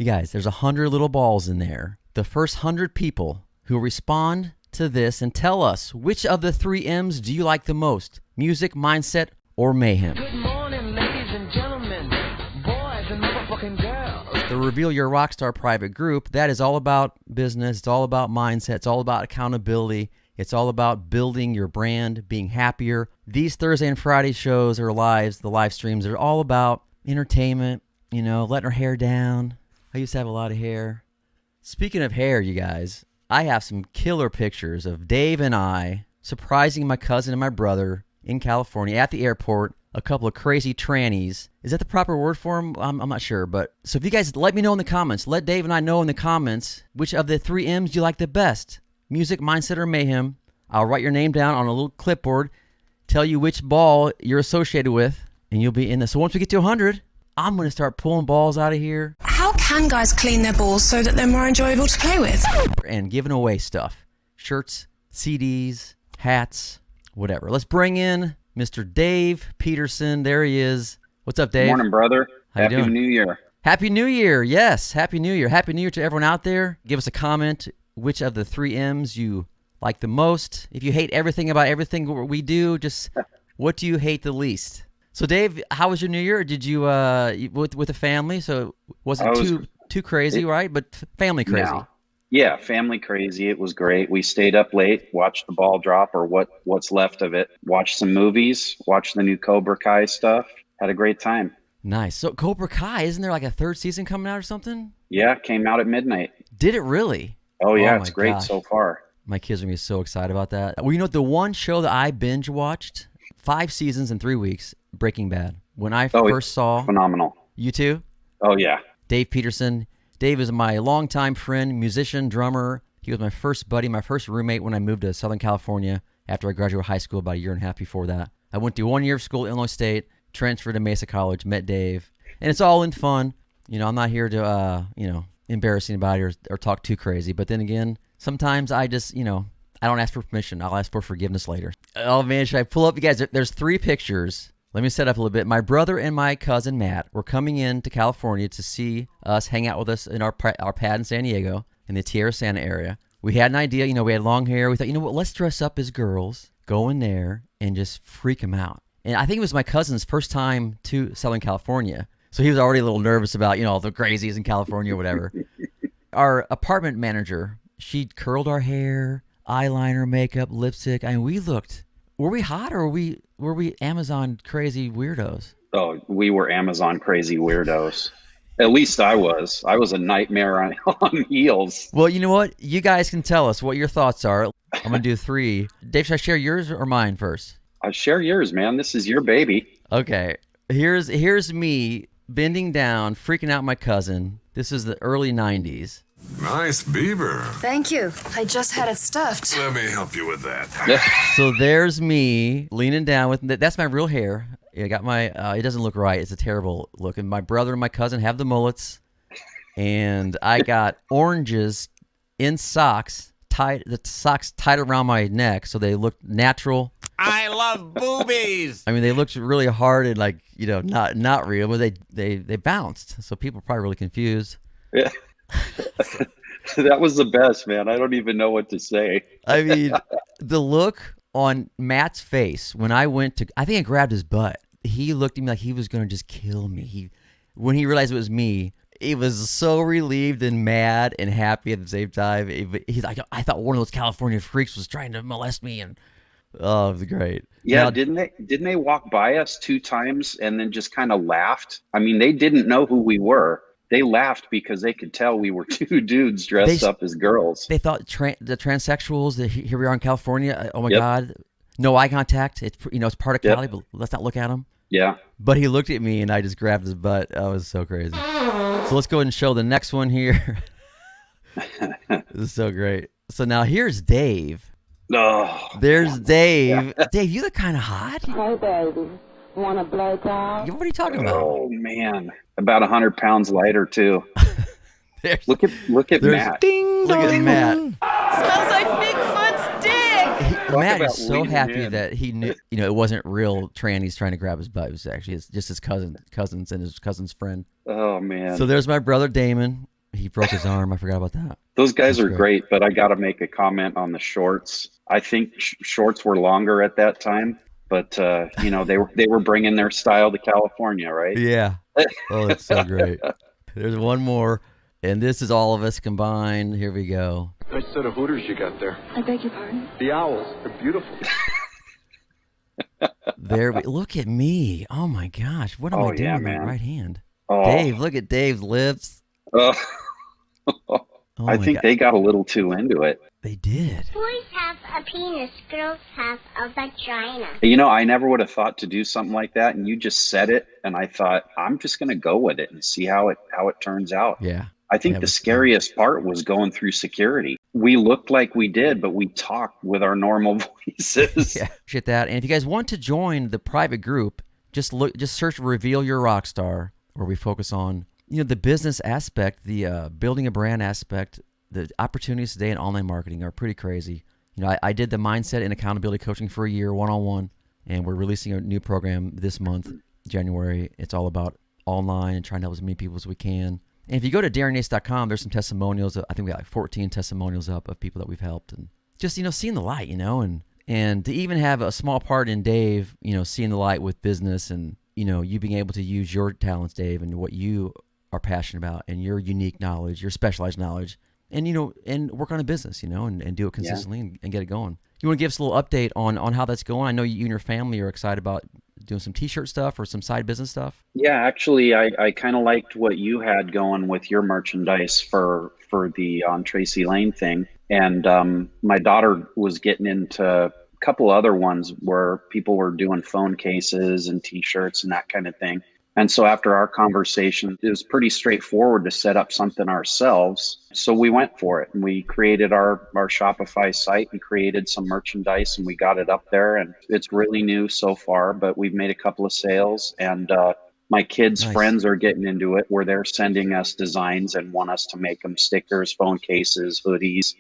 You guys, there's 100 little balls in there. The first 100 people who respond to this and tell us which of the 3 M's do you like the most? Music, mindset, or mayhem? Good morning, ladies and gentlemen, boys and motherfucking girls. The Reveal Your Rockstar private group, that is all about business. It's all about mindset. It's all about accountability. It's all about building your brand, being happier. These Thursday and Friday shows or lives, the live streams, are all about entertainment, letting our hair down. I used to have a lot of hair. Speaking of hair, you guys, I have some killer pictures of Dave and I surprising my cousin and my brother in California at the airport. A couple of crazy trannies. Is that the proper word for them? I'm not sure. But so if you guys let me know in the comments, let Dave and I know in the comments which of the 3 M's you like the best. Music, mindset, or mayhem. I'll write your name down on a little clipboard, tell you which ball you're associated with, and you'll be in this. So once we get to 100, I'm going to start pulling balls out of here. How can guys clean their balls so that they're more enjoyable to play with? And giving away stuff. Shirts, CDs, hats, whatever. Let's bring in Mr. Dave Peterson. There he is. What's up, Dave? Morning, brother. How you Happy doing? New Year. Happy New Year. Yes, Happy New Year. Happy New Year to everyone out there. Give us a comment. Which of the 3 M's you like the most? If you hate everything about everything we do, just what do you hate the least? So, Dave, how was your New Year? Did you with the family? So was it too crazy, right? But family crazy. No. Yeah, family crazy. It was great. We stayed up late, watched the ball drop or what's left of it. Watched some movies. Watched the new Cobra Kai stuff. Had a great time. Nice. So Cobra Kai, isn't there like a 3rd season coming out or something? Yeah, came out at midnight. Did it really? Oh yeah, Oh, it's my great gosh. so far. My kids are going to be so excited about that. Well, the one show that I binge-watched, 5 seasons in 3 weeks, Breaking Bad. When I first saw... Phenomenal. You too? Oh yeah. Dave Peterson. Dave is my longtime friend, musician, drummer. He was my first buddy, my first roommate when I moved to Southern California after I graduated high school about a year and a half before that. I went to 1 year of school at Illinois State, transferred to Mesa College, met Dave. And it's all in fun. I'm not here to, embarrass anybody or talk too crazy. But then again, sometimes I just, I don't ask for permission. I'll ask for forgiveness later. Oh, man, should I pull up? You guys, there's 3 pictures. Let me set up a little bit. My brother and my cousin, Matt, were coming in to California to see us, hang out with us in our pad in San Diego, in the Tierra Santa area. We had an idea. We had long hair. We thought, what, let's dress up as girls, go in there, and just freak them out. And I think it was my cousin's first time to Southern California. So he was already a little nervous about, all the crazies in California or whatever. Our apartment manager, she curled our hair, eyeliner, makeup, lipstick. I mean, were we hot or were we Amazon crazy weirdos? Oh, we were Amazon crazy weirdos. At least I was. I was a nightmare on heels. Well, you know what? You guys can tell us what your thoughts are. I'm going to do 3. Dave, should I share yours or mine first? Share yours, man. This is your baby. Okay. Here's me bending down, freaking out my cousin. This is the early 90s. Nice beaver. Thank you. I just had it stuffed. Let me help you with that. So there's me leaning down with that's my real hair. I got my it doesn't look right. It's a terrible look. And my brother and my cousin have the mullets, and I got oranges in socks tied. The socks tied around my neck so they look natural. I love boobies. I mean, they looked really hard and not real, but they bounced. So people are probably really confused. Yeah. That was the best, man. I don't even know what to say. I mean, the look on Matt's face when I think I grabbed his butt. He looked at me like he was going to just kill me. When he realized it was me, he was so relieved and mad and happy at the same time. He's like, I thought one of those California freaks was trying to molest me, and oh, it was great. Yeah, now, didn't they walk by us 2 times and then just kind of laughed? I mean, they didn't know who we were. They laughed because they could tell we were 2 dudes dressed up as girls. They thought the transsexuals, here we are in California. Oh my Yep. God. No eye contact. It's it's part of Cali, but let's not look at him. Yeah. But he looked at me and I just grabbed his butt. That was so crazy. So let's go ahead and show the next one here. This is so great. So now here's Dave. Oh, There's Dave. Dave, you look kind of hot. Hey, baby. Want to blow job? What are you talking about? oh man. About 100 pounds lighter too. There's, Look at Matt. Look at Matt. Smells like Bigfoot's dick. Matt about is so leaning happy in. that he knew, it wasn't real trannies trying to grab his butt. It was actually just his cousins and his cousin's friend. Oh man. So there's my brother Damon. he broke his arm. I forgot about that. Those guys That's are great, but I got to make a comment on the shorts. I think shorts were longer at that time, but they were bringing their style to California, right? Yeah. Oh, that's so great. There's one more, and this is all of us combined. Here we go. Nice set of hooters you got there. I beg your pardon? The owls. They're beautiful. Look at me. Oh my gosh. What am I doing with my right hand? Oh. Dave, look at Dave's lips. I think they got a little too into it. They did. Boys have a penis, girls have a vagina. I never would have thought to do something like that, and you just said it, and I thought, I'm just going to go with it and see how it turns out. Yeah. I think the scariest part was going through security. We looked like we did, but we talked with our normal voices. Yeah, appreciate that. And if you guys want to join the private group, just search Reveal Your Rockstar, where we focus on the business aspect, the building a brand aspect. The opportunities today in online marketing are pretty crazy. I did the mindset and accountability coaching for a year, one-on-one, and we're releasing a new program this month, January. It's all about online and trying to help as many people as we can. And if you go to DARRYNYATES.com, there's some testimonials. I think we got like 14 testimonials up of people that we've helped, and just seeing the light, and to even have a small part in Dave, seeing the light with business, and you being able to use your talents, Dave, and what you are passionate about, and your unique knowledge, your specialized knowledge. And, and work on a business, and do it consistently and get it going. You want to give us a little update on how that's going? I know you and your family are excited about doing some T-shirt stuff or some side business stuff. Yeah, actually, I kind of liked what you had going with your merchandise for the on Tracy Lane thing. And my daughter was getting into a couple other ones where people were doing phone cases and T-shirts and that kind of thing. And so after our conversation, it was pretty straightforward to set up something ourselves. So we went for it, and we created our Shopify site and created some merchandise, and we got it up there, and it's really new so far, but we've made a couple of sales, and my kids' friends are getting into it where they're sending us designs and want us to make them stickers, phone cases, hoodies,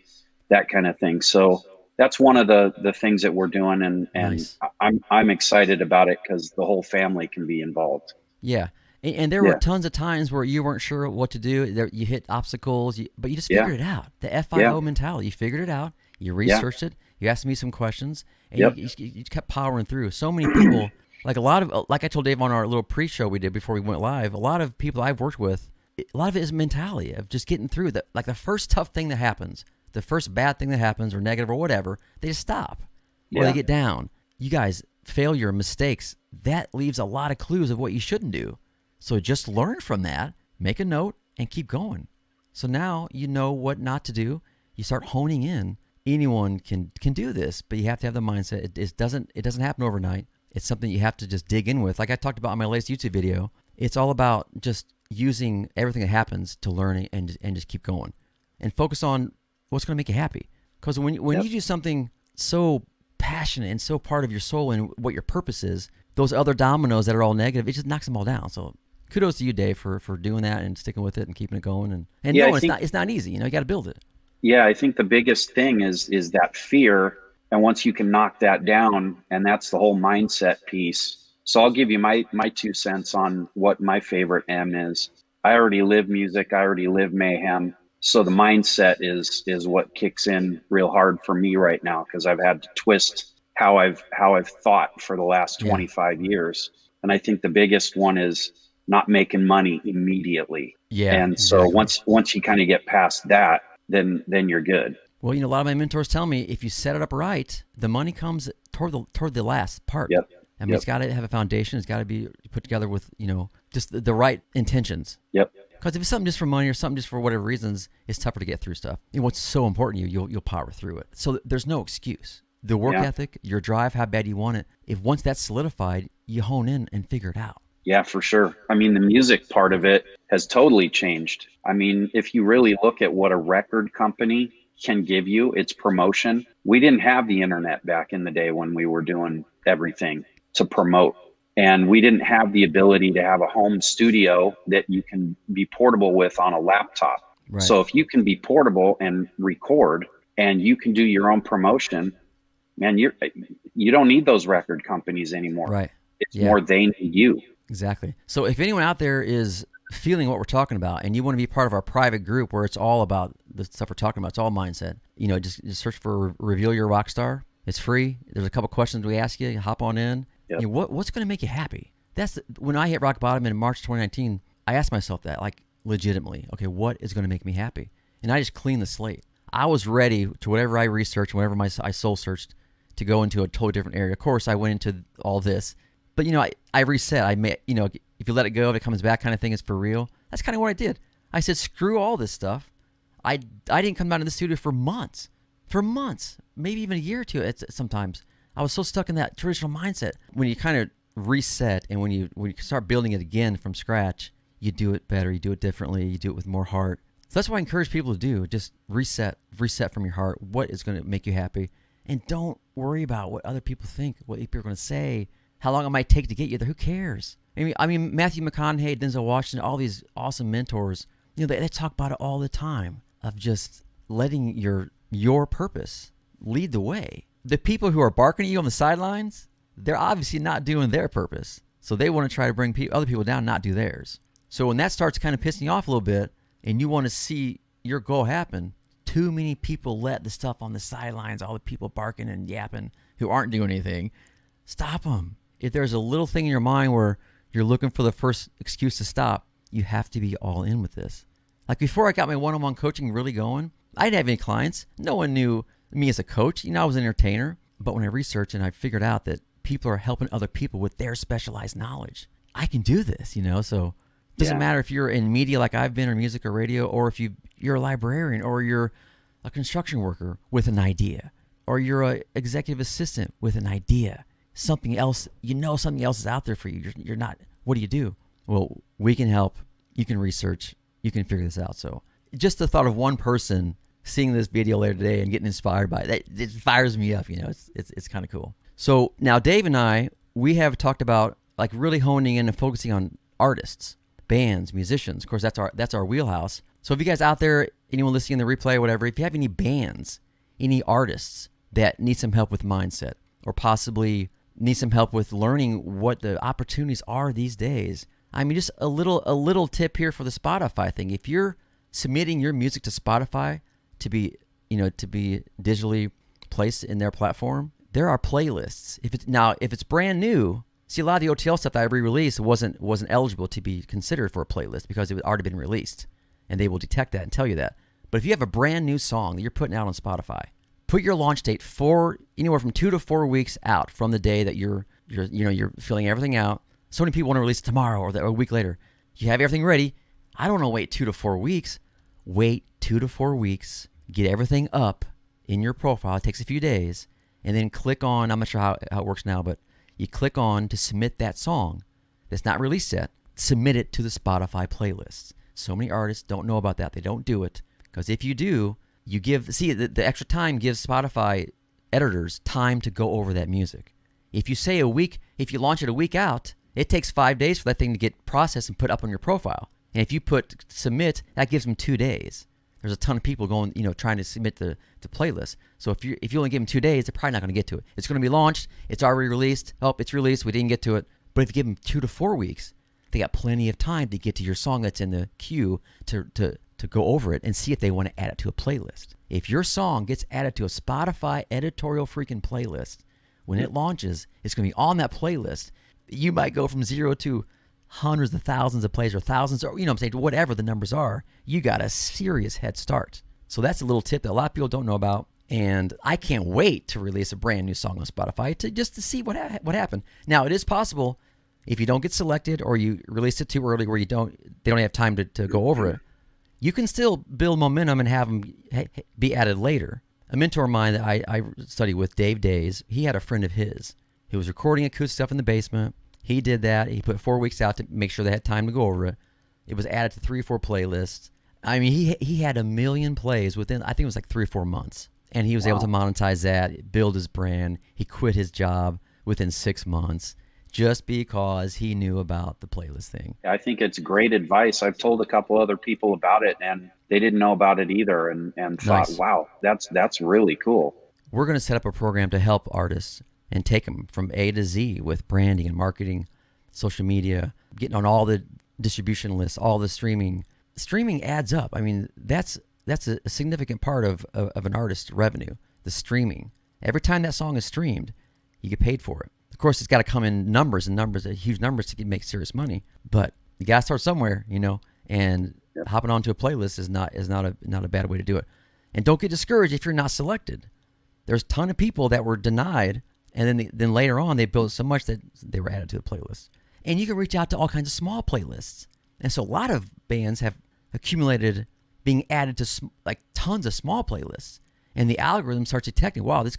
that kind of thing. So that's one of the things that we're doing, and I'm excited about it because the whole family can be involved. Yeah. And there were tons of times where you weren't sure what to do. You hit obstacles, but you just figured it out. The FIO mentality, you figured it out. You researched it. You asked me some questions, and you kept powering through. So many people, like I told Dave on our little pre-show we did before we went live, a lot of people I've worked with, a lot of it is mentality of just getting through that. Like the first tough thing that happens, the first bad thing that happens or negative or whatever, they just stop or they get down. You guys, failure, mistakes, that leaves a lot of clues of what you shouldn't do. So just learn from that, make a note, and keep going. So now you know what not to do. You start honing in. Anyone can do this, but you have to have the mindset. It doesn't happen overnight. It's something you have to just dig in with. Like I talked about in my latest YouTube video, it's all about just using everything that happens to learn and just keep going. And focus on what's going to make you happy. Because when you do something so passionate and so part of your soul and what your purpose is, those other dominoes that are all negative, it just knocks them all down. So kudos to you, Dave, for doing that and sticking with it and keeping it going. And it's not easy. You got to build it. Yeah, I think the biggest thing is that fear. And once you can knock that down, and that's the whole mindset piece. So I'll give you my 2 cents on what my favorite M is. I already live music. I already live mayhem. So the mindset is what kicks in real hard for me right now, because I've had to twist how I've thought for the last 25 years. And I think the biggest one is not making money immediately. Yeah. And so once you kind of get past that, then you're good. Well, a lot of my mentors tell me if you set it up right, the money comes toward the last part. Yep. I mean, it's got to have a foundation. It's got to be put together with, just the right intentions. Yep. Because if it's something just for money or something just for whatever reasons, it's tougher to get through stuff. And what's so important to you, you'll power through it. So there's no excuse. The work ethic, your drive, how bad you want it. If once that's solidified, you hone in and figure it out. Yeah, for sure. I mean, the music part of it has totally changed. I mean, if you really look at what a record company can give you, it's promotion. We didn't have the internet back in the day when we were doing everything to promote. And we didn't have the ability to have a home studio that you can be portable with on a laptop. Right. So if you can be portable and record and you can do your own promotion, man, you don't need those record companies anymore. Right. It's more they need you. Exactly. So if anyone out there is feeling what we're talking about and you want to be part of our private group where it's all about the stuff we're talking about, it's all mindset, just search for Reveal Your Rockstar. It's free. There's a couple questions we ask you. Hop on in. Yep. What's going to make you happy? When I hit rock bottom in March 2019, I asked myself that, like, legitimately. Okay, what is going to make me happy? And I just cleaned the slate. I was ready to whatever I researched, whatever I soul searched, to go into a totally different area. Of course, I went into all this, but I reset. I made, if you let it go, if it comes back, kind of thing is for real. That's kind of what I did. I said, screw all this stuff. I didn't come down to the studio for months, maybe even a year or two. Sometimes I was so stuck in that traditional mindset. When you kind of reset and when you start building it again from scratch, you do it better, you do it differently, you do it with more heart. So that's what I encourage people to do. Just reset from your heart. What is going to make you happy? And don't worry about what other people think, what people are going to say, how long it might take to get you there. Who cares? I mean, Matthew Mcconaughey, Denzel Washington, all these awesome mentors, they talk about it all the time, of just letting your purpose lead the way. The people who are barking at you on the sidelines, they're obviously not doing their purpose. So they want to try to bring other people down, not do theirs. So when that starts kind of pissing you off a little bit and you want to see your goal happen, too many people let the stuff on the sidelines, all the people barking and yapping who aren't doing anything, stop them. If there's a little thing in your mind where you're looking for the first excuse to stop, you have to be all in with this. Like before I got my one-on-one coaching really going, I didn't have any clients. No one knew me as a coach. I was an entertainer. But when I researched and I figured out that people are helping other people with their specialized knowledge, I can do this, so it doesn't matter if you're in media like I've been, or music or radio, or if you're a librarian, or you're a construction worker with an idea, or you're an executive assistant with an idea. Something else, something else is out there for you. You're not, what do? Well, we can help. You can research. You can figure this out. So just the thought of one person seeing this video later today and getting inspired by it, it fires me up. It's kind of cool. So now Dave and I, we have talked about like really honing in and focusing on artists, bands, musicians. Of course, that's our wheelhouse. So if you guys out there, anyone listening in the replay or whatever, if you have any bands, any artists that need some help with mindset, or possibly need some help with learning what the opportunities are these days. Just a little tip here for the Spotify thing. If you're submitting your music to Spotify to be digitally placed in their platform, there are playlists. If it's brand new, see, a lot of the OTL stuff that I re-released wasn't eligible to be considered for a playlist because it had already been released, and they will detect that and tell you that. But if you have a brand new song that you're putting out on Spotify, put your launch date for anywhere from 2 to 4 weeks out from the day that you're filling everything out. So many people want to release it tomorrow or a week later. You have everything ready. I don't want to wait 2 to 4 weeks. Wait 2 to 4 weeks. Get everything up in your profile. It takes a few days. And then click on, I'm not sure how it works now, but you click on to submit that song that's not released yet. Submit it to the Spotify playlist. So many artists don't know about that. They don't do it. Because if you do, the extra time gives Spotify editors time to go over that music. If you say if you launch it a week out, it takes 5 days for that thing to get processed and put up on your profile. And if you put submit, that gives them 2 days. There's a ton of people going, trying to submit the playlist. So if you only give them 2 days, they're probably not going to get to it. It's going to be launched. It's already released. Oh, it's released. We didn't get to it. But if you give them 2 to 4 weeks, they got plenty of time to get to your song that's in the queue to go over it and see if they want to add it to a playlist. If your song gets added to a Spotify editorial freaking playlist, when it launches, it's going to be on that playlist. You might go from 0 to hundreds of thousands of plays or thousands, or whatever the numbers are. You got a serious head start. So that's a little tip that a lot of people don't know about. And I can't wait to release a brand new song on Spotify to see what happened. Now, it is possible if you don't get selected or you release it too early where they don't have time to go over it, you can still build momentum and have them be added later. A mentor of mine that I studied with, Dave Days, he had a friend of his who was recording acoustic stuff in the basement. He did that. He put 4 weeks out to make sure they had time to go over it. It was added to 3 or 4 playlists. He had 1 million plays within, I think it was like 3 or 4 months. And he was able to monetize that, build his brand. He quit his job within 6 months just because he knew about the playlist thing. I think it's great advice. I've told a couple other people about it, and they didn't know about it either, and thought, Nice. wow, that's really cool. We're going to set up a program to help artists and take them from A to Z with branding and marketing, social media, getting on all the distribution lists, all the streaming. Streaming adds up. I mean, that's a significant part of an artist's revenue, the streaming. Every time that song is streamed, you get paid for it. Of course, it's got to come in numbers, huge numbers to make serious money. But you got to start somewhere, and hopping onto a playlist is not a bad way to do it. And don't get discouraged if you're not selected. There's a ton of people that were denied, and then later on they built so much that they were added to the playlist. And you can reach out to all kinds of small playlists. And so a lot of bands have accumulated being added to like tons of small playlists. And the algorithm starts detecting, wow, this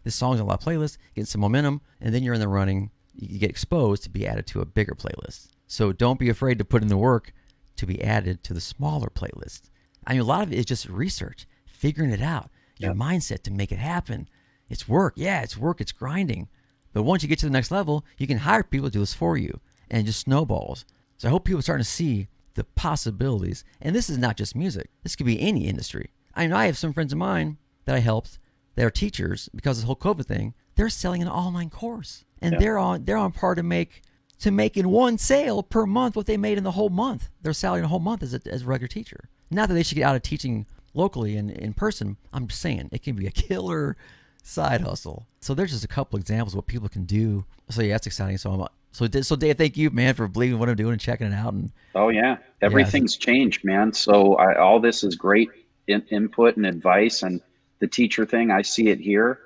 song's on a lot of playlists, getting some momentum, and then you're in the running. You get exposed to be added to a bigger playlist. So don't be afraid to put in the work to be added to the smaller playlists. I mean, a lot of it is just research, figuring it out, your mindset to make it happen. It's work. Yeah, it's work. It's grinding. But once you get to the next level, you can hire people to do this for you, and it just snowballs. So I hope people are starting to see the possibilities. And this is not just music. This could be any industry. I mean, I have some friends of mine that I helped that are teachers because of this whole COVID thing. They're selling an online course, and they're on par to make in one sale per month what they made in the whole month. They're selling a whole month as a regular teacher. Not that they should get out of teaching locally and in person. I'm just saying it can be a killer side hustle. So there's just a couple examples of what people can do. So yeah, that's exciting. So Dave, thank you, man, for believing what I'm doing and checking it out. And everything's changed, man. So all this is great input and advice, and the teacher thing, I see it here.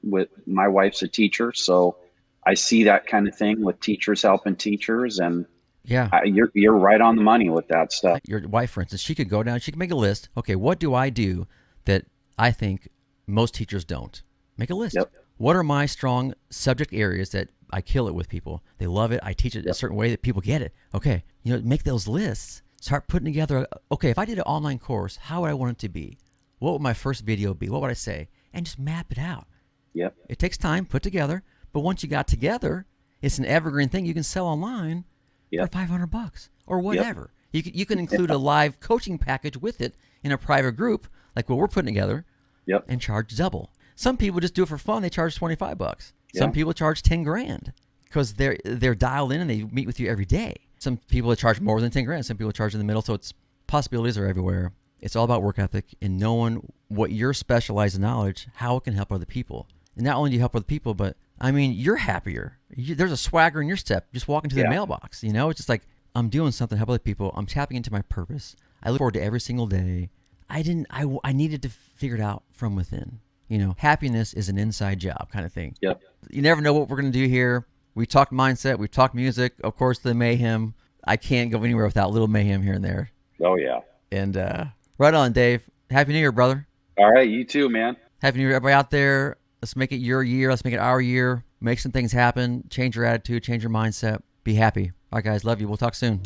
With my wife's a teacher, so I see that kind of thing with teachers helping teachers, and you're right on the money with that stuff. Your wife, for instance, she could go down, she could make a list. Okay, what do I do that I think most teachers don't? Make a list. Yep. What are my strong subject areas that I kill it with people? They love it. I teach it a certain way that people get it. Okay, make those lists. Start putting together, okay, if I did an online course, how would I want it to be? What would my first video be? What would I say? And just map it out. Yep. It takes time, put together, but once you got together, it's an evergreen thing you can sell online for $500 or whatever. Yep. You can include a live coaching package with it in a private group, like what we're putting together, and charge double. Some people just do it for fun. They charge $25. Some people charge $10,000 because they're dialed in and they meet with you every day. Some people charge more than $10,000. Some people charge in the middle. So possibilities are everywhere. It's all about work ethic and knowing what your specialized knowledge, how it can help other people. And not only do you help other people, but I mean, you're happier. There's a swagger in your step just walking to the mailbox. It's just like, I'm doing something to help other people. I'm tapping into my purpose. I look forward to every single day. I needed to figure it out from within. Happiness is an inside job kind of thing. Yep. You never know what we're going to do here. We talked mindset. We talked music. Of course, the mayhem. I can't go anywhere without a little mayhem here and there. Oh, yeah. And right on, Dave. Happy New Year, brother. All right. You too, man. Happy New Year, everybody out there. Let's make it your year. Let's make it our year. Make some things happen. Change your attitude. Change your mindset. Be happy. All right, guys. Love you. We'll talk soon.